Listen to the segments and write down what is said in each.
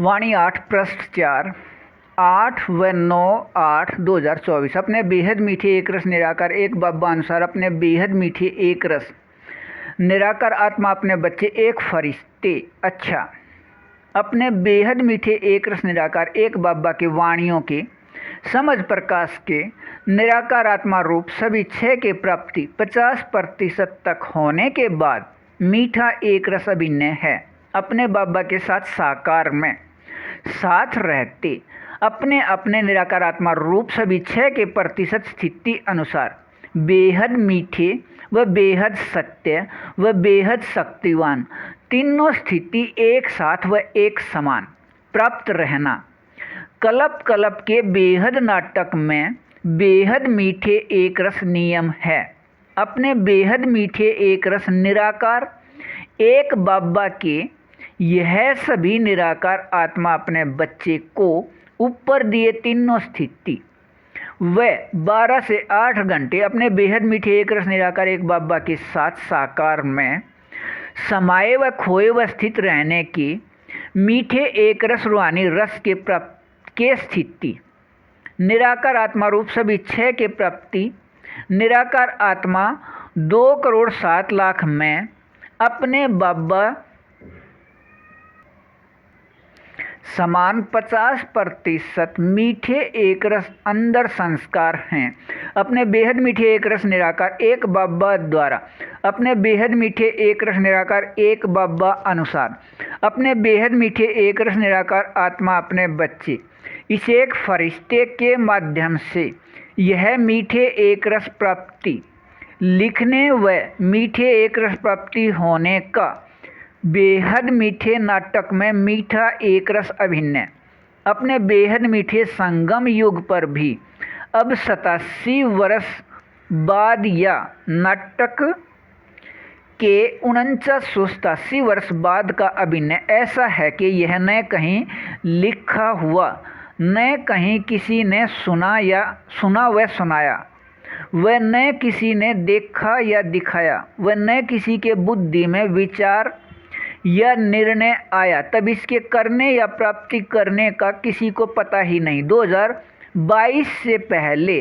वाणी 8 पृष्ठ 4 8 व 9/8/2024। अपने बेहद मीठे एक रस निराकार एक बाबा अनुसार अपने बेहद मीठे एक रस निराकार आत्मा अपने बच्चे एक फरिश्ते। अच्छा, अपने बेहद मीठे एक रस निराकार एक बाबा के वाणियों के समझ प्रकाश के निराकार आत्मा रूप सभी 6 के प्राप्ति 50% तक होने के बाद मीठा एक रस अभिनय है अपने बाबा के साथ साकार में साथ रहते अपने अपने निराकार आत्मा रूप सभी 6 के प्रतिशत स्थिति अनुसार बेहद मीठे व बेहद सत्य व बेहद शक्तिवान तीनों स्थिति एक साथ व एक समान प्राप्त रहना कल्प कल्प के बेहद नाटक में बेहद मीठे एक रस नियम है। अपने बेहद मीठे एक रस निराकार एक बाबा के यह सभी निराकार आत्मा अपने बच्चे को ऊपर दिए तीनों स्थिति व 12 से 8 घंटे अपने बेहद मीठे एक रस निराकार एक बाबा के साथ साकार में समाये व खोए व स्थित रहने की मीठे एक रस रूहानी रस के प्राप्त के स्थिति निराकार आत्मा रूप सभी 6 के प्राप्ति निराकार आत्मा 2,07,00,000 में अपने बाबा समान 50% मीठे एक रस अंदर संस्कार हैं। अपने बेहद मीठे एक रस निराकार एक बाबा द्वारा अपने बेहद मीठे एक रस निराकार एक बाबा अनुसार अपने बेहद मीठे एक रस निराकार आत्मा अपने बच्चे इस एक फरिश्ते के माध्यम से यह मीठे एक रस प्राप्ति लिखने व मीठे एक रस प्राप्ति होने का बेहद मीठे नाटक में मीठा एक रस अभिनय अपने बेहद मीठे संगम युग पर भी अब 87 वर्ष बाद या नाटक के 4987 वर्ष बाद का अभिनय ऐसा है कि यह न कहीं लिखा हुआ न कहीं किसी ने सुना व सुनाया व न किसी ने देखा या दिखाया व न किसी के बुद्धि में विचार या निर्णय आया तब इसके करने या प्राप्ति करने का किसी को पता ही नहीं। 2022 से पहले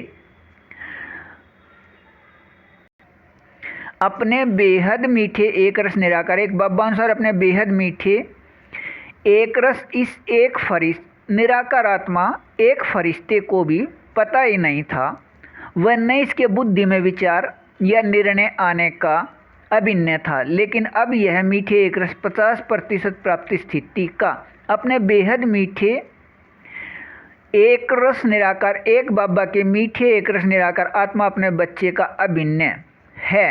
अपने बेहद मीठे एक रस निराकार एक बाबा अनुसार अपने बेहद मीठे एक रस इस एक निराकार आत्मा एक फरिश्ते को भी पता ही नहीं था वह न इसके बुद्धि में विचार या निर्णय आने का अभिनय था। लेकिन अब यह मीठे एक रस 50% प्राप्ति स्थिति का अपने बेहद मीठे एक रस निराकार एक बाबा के मीठे एक रस निराकार आत्मा अपने बच्चे का अभिनय है।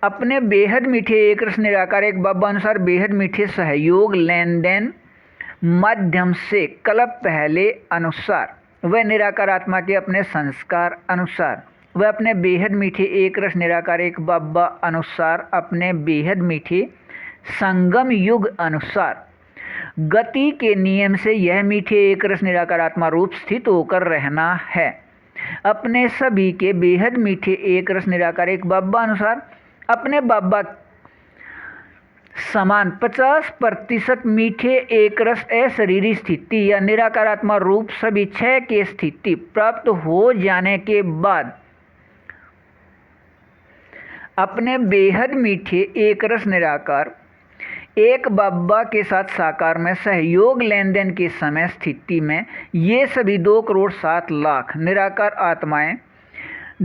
अपने बेहद मीठे एक रस निराकार एक बाबा अनुसार बेहद मीठे सहयोग लेन देन माध्यम से कल्प पहले अनुसार वह निराकार आत्मा के अपने संस्कार अनुसार वह अपने बेहद मीठे एक रस निराकार एक बाबा अनुसार अपने बेहद मीठे संगम युग अनुसार गति के नियम से यह मीठे एक रस निराकार आत्मा रूप स्थित होकर रहना है। अपने सभी के बेहद मीठे एक रस निराकार एक बाबा अनुसार अपने बाबा समान 50% मीठे एक रस अशरीरी स्थिति या निराकार आत्मा रूप सभी 6 के स्थिति प्राप्त हो जाने के बाद अपने बेहद मीठे एक रस निराकार एक बाबा के साथ साकार में सहयोग लेन देन के समय स्थिति में ये सभी 2,07,00,000 निराकार आत्माएं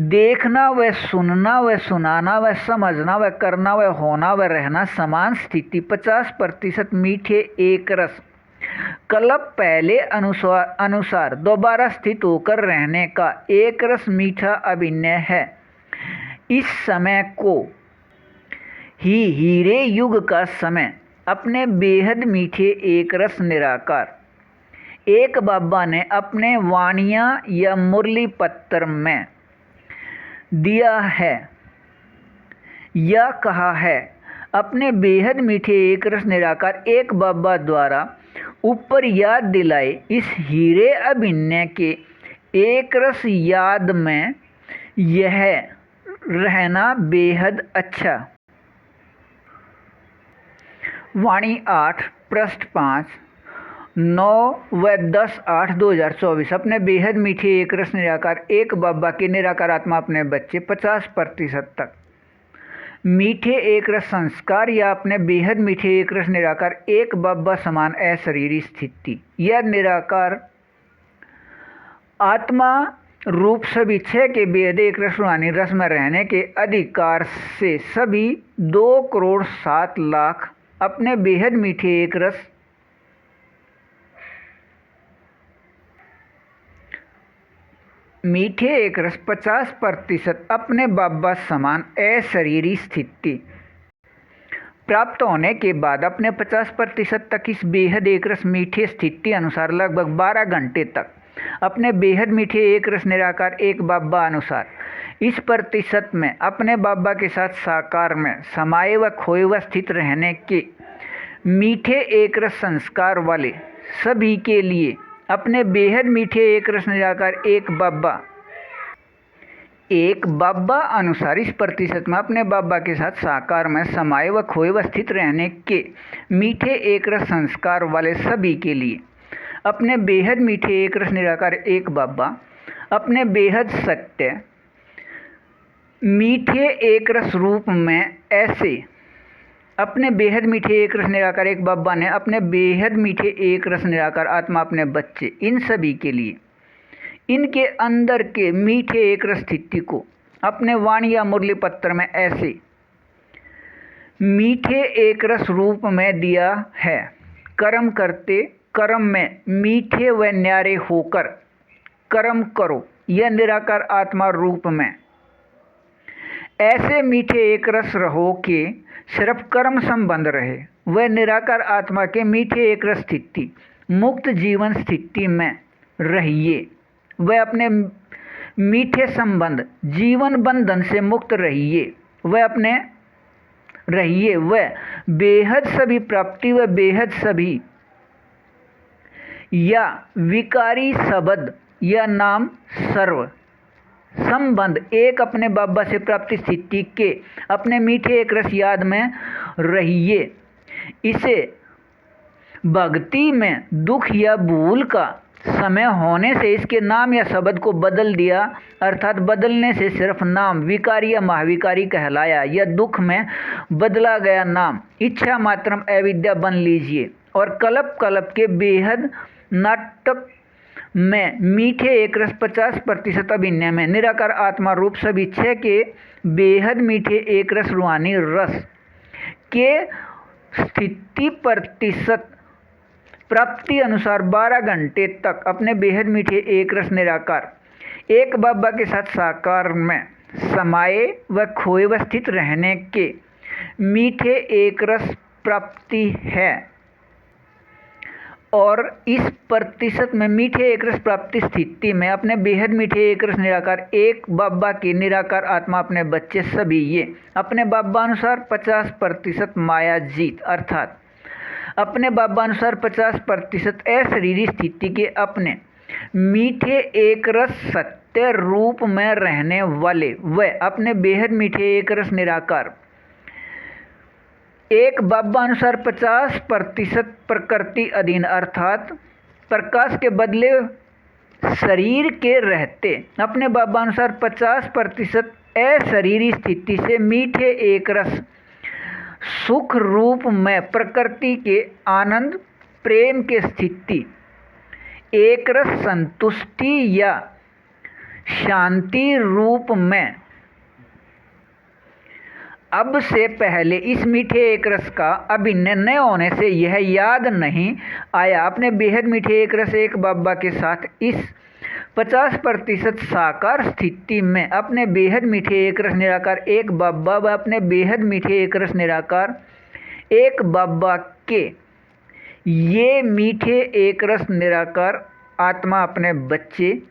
देखना व सुनना व सुनाना व समझना व करना व होना व रहना समान स्थिति 50% मीठे एक रस कल्प पहले अनुसार दोबारा स्थित होकर रहने का एक रस मीठा अभिनय है। इस समय को ही हीरे युग का समय अपने बेहद मीठे एक रस निराकार एक बाबा ने अपने वाणियाँ या मुरली पत्र में दिया है या कहा है। अपने बेहद मीठे एक रस निराकार एक बाबा द्वारा ऊपर याद दिलाए इस हीरे अभिनय के एक रस याद में यह रहना बेहद अच्छा। वाणी 8 पृष्ठ 5, 9 व 10/8/2024 अपने बेहद मीठे एक रस निराकार एक बाबा के निराकार आत्मा अपने बच्चे 50% तक मीठे एक रस संस्कार या अपने बेहद मीठे एक रस निराकार एक बाबा समान अशरीरी स्थिति या निराकार आत्मा रूप सभी छह के बेहद एक रस रूहानी रस में रहने के अधिकार से सभी 2,07,00,000 अपने बेहद मीठे एक रस मीठे एक रस 50% अपने बाबा समान अशरीरी स्थिति प्राप्त होने के बाद अपने 50% तक इस बेहद एक रस मीठे स्थिति अनुसार लगभग 12 घंटे तक अपने बेहद मीठे एक रस निराकार एक बाबा अनुसार इस प्रतिशत में अपने बाबा के साथ साकार में समाये व खोए व स्थित रहने के मीठे एक रस संस्कार वाले सभी के लिए अपने बेहद मीठे एक रस निराकार एक बाबा अनुसार इस प्रतिशत में अपने बाबा के साथ साकार में समाये व खोए व स्थित रहने के मीठे एक रस संस्कार वाले सभी के लिए अपने बेहद मीठे एक रस निराकार एक बाबा अपने बेहद सत्य मीठे एक रस रूप में ऐसे अपने बेहद मीठे एक रस निराकार एक बाबा ने अपने बेहद मीठे एक रस निराकार आत्मा अपने बच्चे इन सभी के लिए इनके अंदर के मीठे एक रस स्थिति को अपने वाणी या मुरली पत्र में ऐसे मीठे एक रस रूप में दिया है। कर्म करते कर्म में मीठे व न्यारे होकर कर्म करो यह निराकार आत्मा रूप में ऐसे मीठे एक रस रहो कि सिर्फ कर्म संबंध रहे वह निराकार आत्मा के मीठे एक रस स्थिति मुक्त जीवन स्थिति में रहिए वह अपने मीठे संबंध जीवन बंधन से मुक्त रहिए वह अपने रहिए वह बेहद सभी प्राप्ति व बेहद सभी या विकारी शब्द या नाम सर्व संबंध एक अपने बाबा से प्राप्ति स्थिति के अपने मीठे एक रस याद में रहिए। इसे भक्ति में दुख या भूल का समय होने से इसके नाम या शब्द को बदल दिया अर्थात बदलने से सिर्फ नाम विकारी या महाविकारी कहलाया या दुख में बदला गया नाम इच्छा मात्रम अविद्या बन लीजिए और कल्प कल्प के बेहद नाटक में मीठे एक रस 50% अभिनय में निराकार आत्मा रूप सभी छह के बेहद मीठे एक रस रूहानी रस के स्थिति प्रतिशत प्राप्ति अनुसार 12 घंटे तक अपने बेहद मीठे एक रस निराकार एक बाबा के साथ साकार में समाये व खोए व स्थित रहने के मीठे एक रस प्राप्ति है और इस प्रतिशत में मीठे एक रस प्राप्ति स्थिति में अपने बेहद मीठे एक रस निराकार एक बाबा की निराकार आत्मा अपने बच्चे सभी ये अपने बाबा अनुसार 50% माया जीत अर्थात अपने बाबा अनुसार 50% अशरीरी स्थिति के अपने मीठे एक रस सत्य रूप में रहने वाले व अपने बेहद मीठे एक रस निराकार एक बाबा अनुसार 50% प्रकृति अधीन अर्थात प्रकाश के बदले शरीर के रहते अपने बाबा अनुसार 50% अशरीरी स्थिति से मीठे एक रस सुख रूप में प्रकृति के आनंद प्रेम के स्थिति एक रस संतुष्टि या शांति रूप में अब से पहले इस मीठे एक रस का अभिनय न होने से यह याद नहीं आया अपने बेहद मीठे एक रस एक बाबा के साथ इस 50% साकार स्थिति में अपने बेहद मीठे एक रस निराकार एक बाबा व अपने बेहद मीठे एक रस निराकार एक बाबा के ये मीठे एक रस निराकार आत्मा अपने बच्चे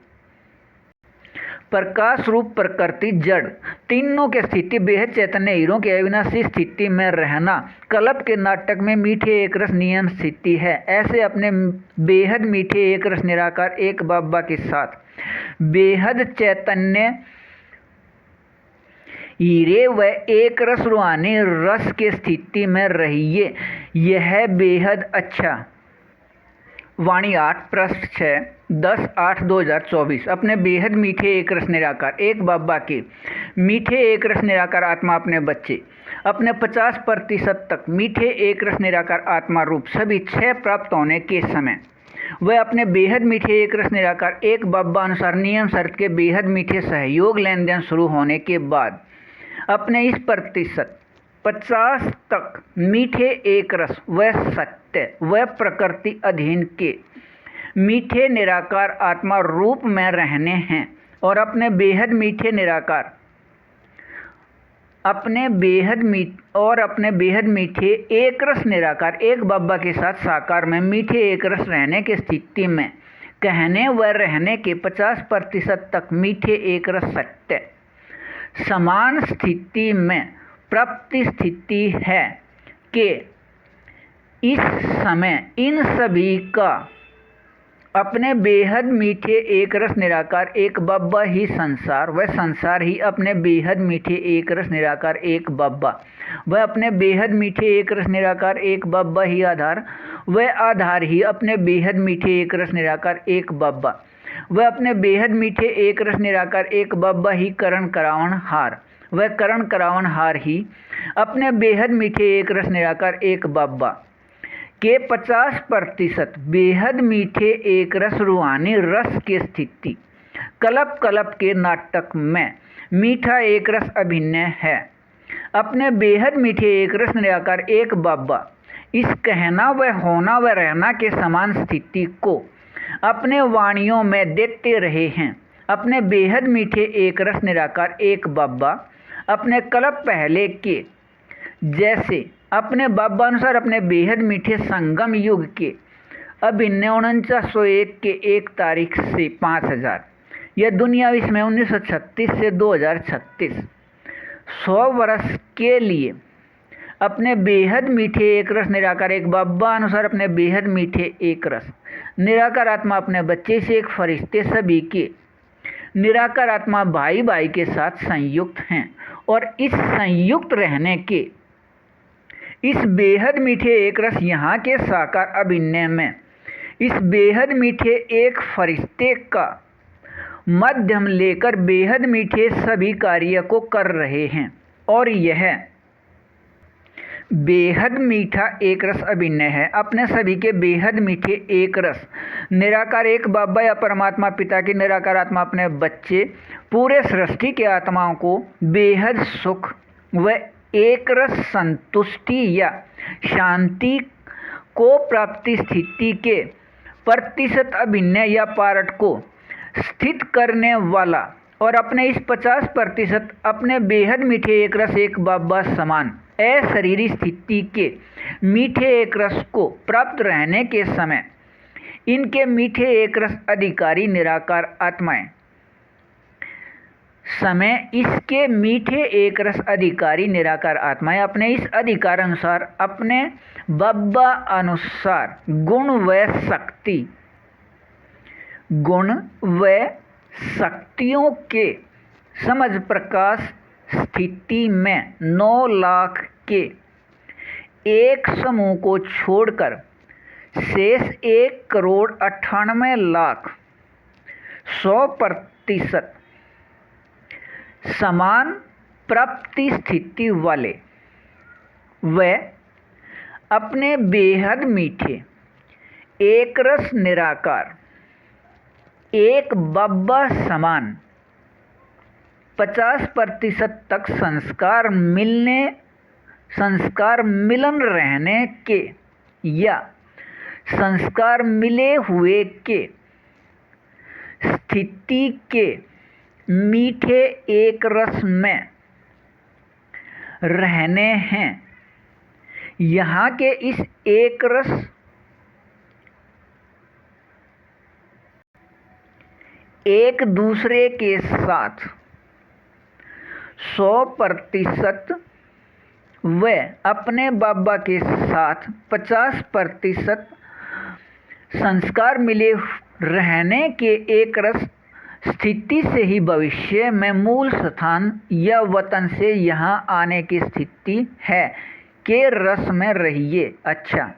प्रकाश रूप प्रकृति जड़ तीनों के स्थिति बेहद चैतन्य हीरों के अविनाशी स्थिति में रहना कल्प के नाटक में मीठे एक रस नियम स्थिति है। ऐसे अपने बेहद मीठे एक रस निराकार एक बाबा के साथ बेहद चैतन्य हीरे व एक रस रूहानी रस के स्थिति में रहिए, यह बेहद अच्छा। वाणी 8 पृष्ठ 6 10/8/2024। अपने बेहद मीठे एक रस निराकार एक बाबा के मीठे एक रस निराकार आत्मा अपने बच्चे अपने 50% तक मीठे एक रस निराकार आत्मा रूप सभी 6 प्राप्त होने के समय वह अपने बेहद मीठे एक रस निराकार एक बाबा अनुसार नियम शर्त के बेहद मीठे सहयोग लेन देन शुरू होने के बाद अपने इस प्रतिशत 50 तक मीठे एक रस व सत्य व प्रकृति अधीन के मीठे निराकार आत्मा रूप में रहने हैं और अपने बेहद मीठे निराकार अपने बेहद मीठे एक रस निराकार एक बाबा के साथ साकार में मीठे एक रस रहने की स्थिति में कहने व रहने के 50% तक मीठे एक रस सत्य समान स्थिति में प्राप्ति स्थिति है कि इस समय इन सभी का अपने बेहद मीठे एक रस निराकार एक बाबा ही संसार व संसार ही अपने बेहद मीठे एक रस निराकार एक बाबा व अपने बेहद मीठे एक रस निराकार एक बाबा ही आधार व आधार ही अपने बेहद मीठे एक रस निराकार एक बाबा व अपने बेहद मीठे एक रस निराकार एक बाबा ही करण करावन हार व करण करावन हार ही अपने बेहद मीठे एक रस निराकार एक बाबा के 50% बेहद मीठे एक रस रूहानी रस की स्थिति कल्प कल्प के नाटक में मीठा एक रस अभिनय है। अपने बेहद मीठे एक रस निराकार एक बाबा इस कहना व होना व रहना के समान स्थिति को अपने वाणियों में देते रहे हैं। अपने बेहद मीठे एक रस निराकार एक बाबा अपने कल्प पहले के जैसे अपने बाबा अनुसार अपने बेहद मीठे संगम युग के अभिनय 4901 के 1 तारीख से 5000 यह दुनिया इसमें 1936 से 2036 100 वर्ष के लिए अपने बेहद मीठे एक रस निराकार एक बाबा अनुसार अपने बेहद मीठे एक रस निराकार आत्मा अपने बच्चे से एक फरिश्ते सभी के निराकार आत्मा भाई भाई के साथ संयुक्त हैं और इस संयुक्त रहने के इस बेहद मीठे एक रस यहाँ के साकार अभिनय में इस बेहद मीठे एक फरिश्ते का मध्यम लेकर बेहद मीठे सभी कार्य को कर रहे हैं और यह बेहद मीठा एक रस अभिनय है अपने सभी के बेहद मीठे एक रस निराकार एक बाबा या परमात्मा पिता की निराकार आत्मा अपने बच्चे पूरे सृष्टि के आत्माओं को बेहद सुख व एक रस संतुष्टि या शांति को प्राप्ति स्थिति के प्रतिशत अभिनय या पार्ट को स्थित करने वाला और अपने इस 50% अपने बेहद मीठे एक रस एक बाबा समान अशरीरी स्थिति के मीठे एक रस को प्राप्त रहने के समय इनके मीठे एक रस अधिकारी निराकार आत्माएं समय इसके मीठे एक रस अधिकारी निराकार आत्माएं अपने इस अधिकार अनुसार अपने बाबा अनुसार गुण व शक्तियों के समझ प्रकाश स्थिति में 9 लाख के एक समूह को छोड़कर शेष 1,98,00,000 100% समान प्राप्ति स्थिति वाले व अपने बेहद मीठे एक रस निराकार एक बाबा समान 50% तक संस्कार मिलन रहने के या संस्कार मिले हुए के स्थिति के मीठे एक रस में रहने हैं। यहाँ के इस एक रस एक दूसरे के साथ 100% व अपने बाबा के साथ 50% संस्कार मिले रहने के एक रस स्थिति से ही भविष्य में मूल स्थान या वतन से यहाँ आने की स्थिति है के रस में रहिए। अच्छा,